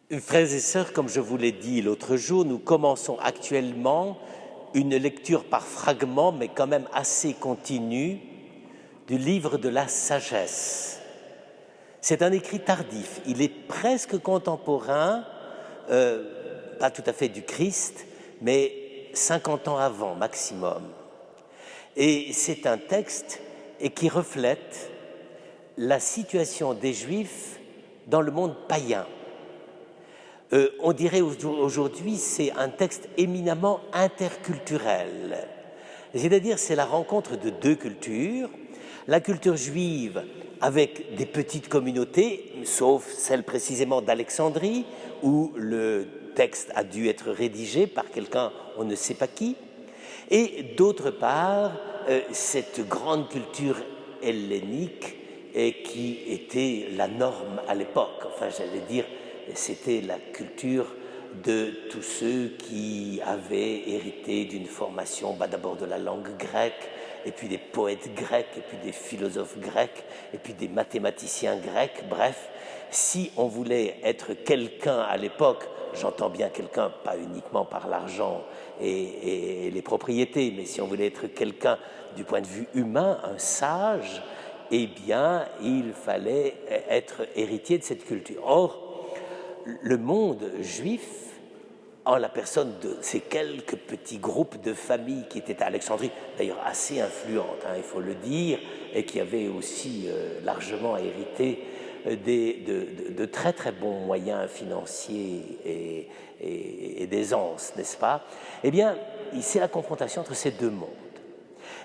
Frères et sœurs, comme je vous l'ai dit l'autre jour, nous commençons actuellement une lecture par fragments, mais quand même assez continue, du livre de la sagesse. C'est un écrit tardif, il est presque contemporain, pas tout à fait du Christ, mais 50 ans avant maximum. Et c'est un texte qui reflète la situation des Juifs dans le monde païen. On dirait aujourd'hui c'est un texte éminemment interculturel. C'est-à-dire c'est la rencontre de deux cultures, la culture juive avec des petites communautés, sauf celle précisément d'Alexandrie, où le texte a dû être rédigé par quelqu'un, on ne sait pas qui, et d'autre part, cette grande culture hellénique qui était la norme à l'époque, enfin j'allais dire, c'était la culture de tous ceux qui avaient hérité d'une formation, d'abord de la langue grecque, et puis des poètes grecs, et puis des philosophes grecs, et puis des mathématiciens grecs. Bref, si on voulait être quelqu'un à l'époque, j'entends bien quelqu'un, pas uniquement par l'argent et les propriétés, mais si on voulait être quelqu'un du point de vue humain, un sage, eh bien, il fallait être héritier de cette culture. Or, le monde juif, en la personne de ces quelques petits groupes de familles qui étaient à Alexandrie, d'ailleurs assez influentes, il faut le dire, et qui avaient aussi largement hérité de très très bons moyens financiers et d'aisance, n'est-ce pas? Eh bien, c'est la confrontation entre ces deux mondes.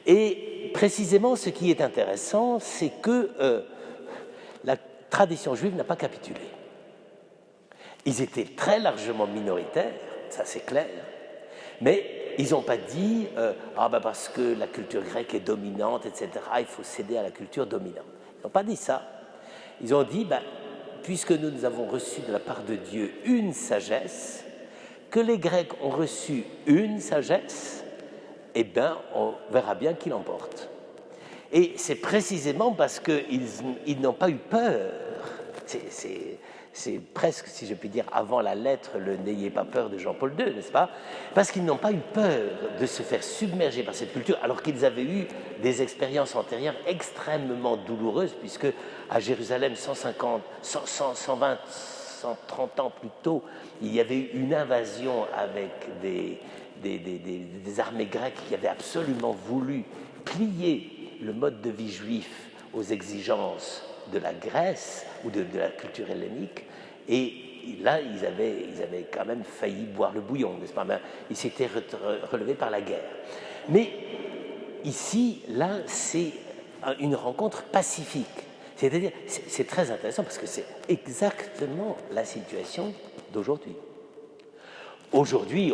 Et précisément, ce qui est intéressant, c'est que la tradition juive n'a pas capitulé. Ils étaient très largement minoritaires, ça c'est clair, mais ils n'ont pas dit parce que la culture grecque est dominante, etc., il faut céder à la culture dominante. Ils n'ont pas dit ça. Ils ont dit, puisque nous avons reçu de la part de Dieu une sagesse, que les Grecs ont reçu une sagesse, eh bien, on verra bien qui l'emporte. Et c'est précisément parce qu'ils n'ont pas eu peur. C'est presque, si je puis dire, avant la lettre, le « N'ayez pas peur » de Jean-Paul II, n'est-ce pas? Parce qu'ils n'ont pas eu peur de se faire submerger par cette culture, alors qu'ils avaient eu des expériences antérieures extrêmement douloureuses, puisque à Jérusalem, 120, 130 ans plus tôt, il y avait eu une invasion avec des armées grecques qui avaient absolument voulu plier le mode de vie juif aux exigences de la Grèce ou de la culture hellénique, et là ils avaient quand même failli boire le bouillon, n'est-ce pas? Ils s'étaient relevés par la guerre. Mais ici, là, c'est une rencontre pacifique. C'est-à-dire, c'est très intéressant parce que c'est exactement la situation d'aujourd'hui. Aujourd'hui,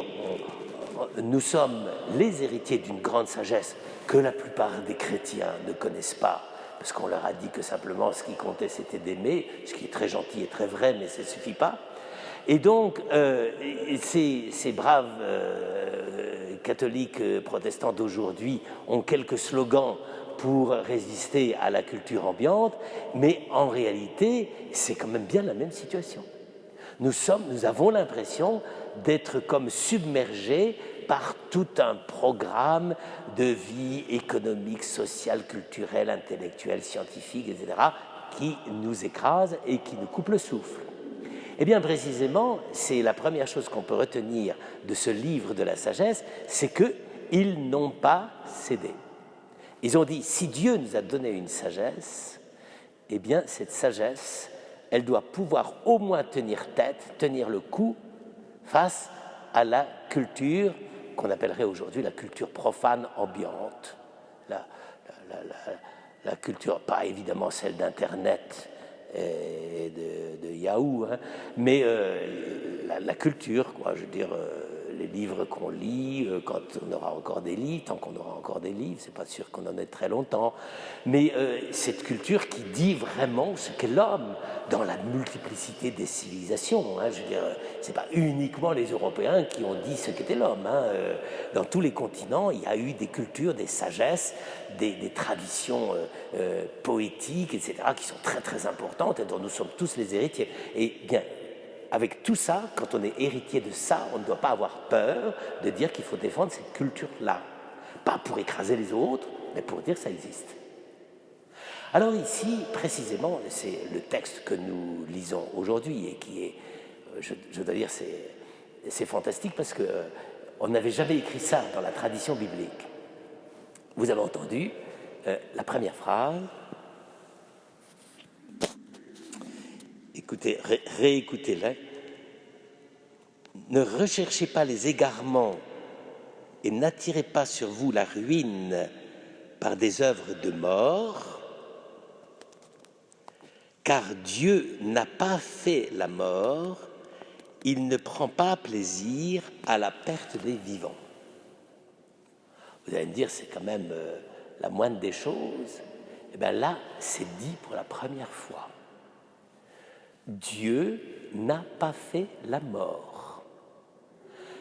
nous sommes les héritiers d'une grande sagesse que la plupart des chrétiens ne connaissent pas, parce qu'on leur a dit que simplement ce qui comptait c'était d'aimer, ce qui est très gentil et très vrai, mais ça ne suffit pas. Et donc, ces braves catholiques protestants d'aujourd'hui ont quelques slogans pour résister à la culture ambiante, mais en réalité, c'est quand même bien la même situation. Nous avons l'impression d'être comme submergés par tout un programme de vie économique, sociale, culturelle, intellectuelle, scientifique, etc., qui nous écrase et qui nous coupe le souffle. Eh bien, précisément, c'est la première chose qu'on peut retenir de ce livre de la sagesse, c'est qu'ils n'ont pas cédé. Ils ont dit, si Dieu nous a donné une sagesse, eh bien, cette sagesse, elle doit pouvoir au moins tenir tête, tenir le coup face à la culture qu'on appellerait aujourd'hui la culture profane ambiante, la culture, pas évidemment celle d'Internet et de Yahoo, mais la culture, quoi, je veux dire, les livres qu'on lit, quand on aura encore des livres, tant qu'on aura encore des livres, c'est pas sûr qu'on en ait très longtemps, mais cette culture qui dit vraiment ce qu'est l'homme dans la multiplicité des civilisations. Je veux dire, c'est pas uniquement les Européens qui ont dit ce qu'était l'homme. Dans tous les continents, il y a eu des cultures, des sagesses, des traditions poétiques, etc., qui sont très très importantes et dont nous sommes tous les héritiers. Et bien, avec tout ça, quand on est héritier de ça, on ne doit pas avoir peur de dire qu'il faut défendre cette culture-là. Pas pour écraser les autres, mais pour dire que ça existe. Alors ici, précisément, c'est le texte que nous lisons aujourd'hui et qui est, je dois dire, c'est fantastique parce qu'on n'avait jamais écrit ça dans la tradition biblique. Vous avez entendu la première phrase. Écoutez, réécoutez-la. Ne recherchez pas les égarements et n'attirez pas sur vous la ruine par des œuvres de mort, car Dieu n'a pas fait la mort, il ne prend pas plaisir à la perte des vivants. Vous allez me dire, c'est quand même la moindre des choses. Eh bien là, c'est dit pour la première fois. Dieu n'a pas fait la mort.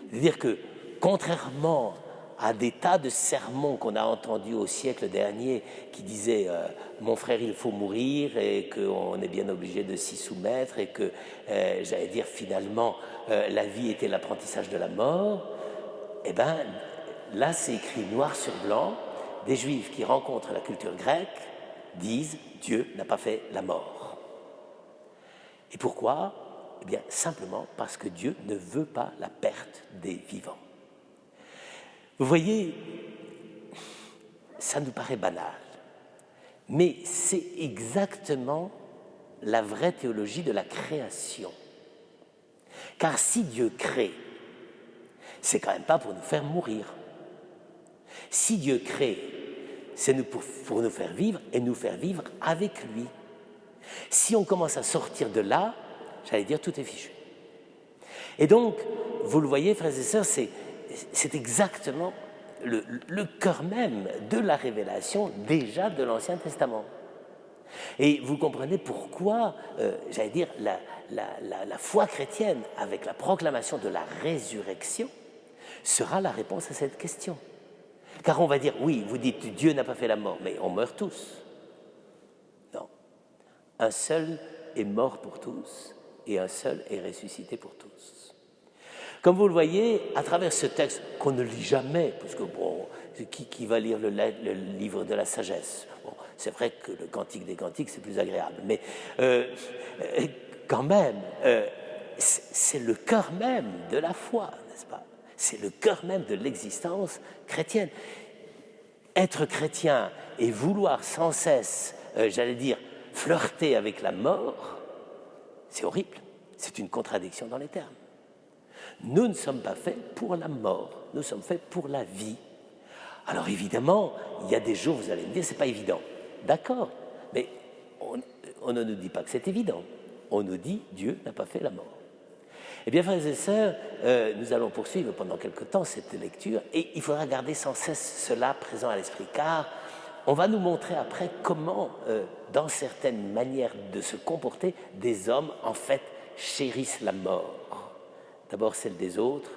C'est-à-dire que, contrairement à des tas de sermons qu'on a entendus au siècle dernier qui disaient mon frère, il faut mourir et qu'on est bien obligé de s'y soumettre et que, j'allais dire, finalement, la vie était l'apprentissage de la mort, eh bien, là, c'est écrit noir sur blanc. Des Juifs qui rencontrent la culture grecque disent Dieu n'a pas fait la mort. Et pourquoi? Eh bien, simplement parce que Dieu ne veut pas la perte des vivants. Vous voyez, ça nous paraît banal, mais c'est exactement la vraie théologie de la création. Car si Dieu crée, c'est quand même pas pour nous faire mourir. Si Dieu crée, c'est pour nous faire vivre et nous faire vivre avec lui. Si on commence à sortir de là, j'allais dire, tout est fichu. Et donc, vous le voyez, frères et sœurs, c'est exactement le cœur même de la révélation déjà de l'Ancien Testament. Et vous comprenez pourquoi, j'allais dire, la foi chrétienne, avec la proclamation de la résurrection, sera la réponse à cette question. Car on va dire, oui, vous dites Dieu n'a pas fait la mort, mais on meurt tous. Non. Un seul est mort pour tous et un seul est ressuscité pour tous. Comme vous le voyez, à travers ce texte qu'on ne lit jamais, parce que bon, qui va lire le livre de la sagesse? Bon, c'est vrai que le Cantique des Cantiques, c'est plus agréable, mais quand même, c'est le cœur même de la foi, n'est-ce pas? C'est le cœur même de l'existence chrétienne. Être chrétien et vouloir sans cesse, j'allais dire, flirter avec la mort, c'est horrible. C'est une contradiction dans les termes. Nous ne sommes pas faits pour la mort, nous sommes faits pour la vie. Alors évidemment, il y a des jours, vous allez me dire, c'est pas évident. D'accord, mais on ne nous dit pas que c'est évident. On nous dit, Dieu n'a pas fait la mort. Eh bien, frères et sœurs, nous allons poursuivre pendant quelque temps cette lecture et il faudra garder sans cesse cela présent à l'esprit, car on va nous montrer après comment, dans certaines manières de se comporter, des hommes, en fait, chérissent la mort. D'abord celle des autres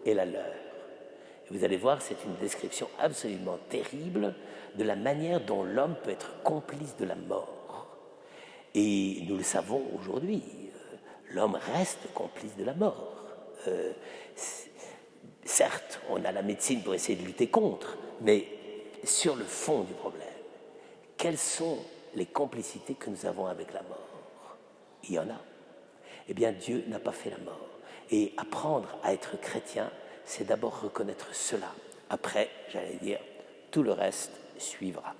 et la leur. Et vous allez voir, c'est une description absolument terrible de la manière dont l'homme peut être complice de la mort. Et nous le savons aujourd'hui, l'homme reste complice de la mort. Certes, on a la médecine pour essayer de lutter contre, mais sur le fond du problème, quelles sont les complicités que nous avons avec la mort? Il y en a. Eh bien, Dieu n'a pas fait la mort. Et apprendre à être chrétien, c'est d'abord reconnaître cela. Après, j'allais dire, tout le reste suivra.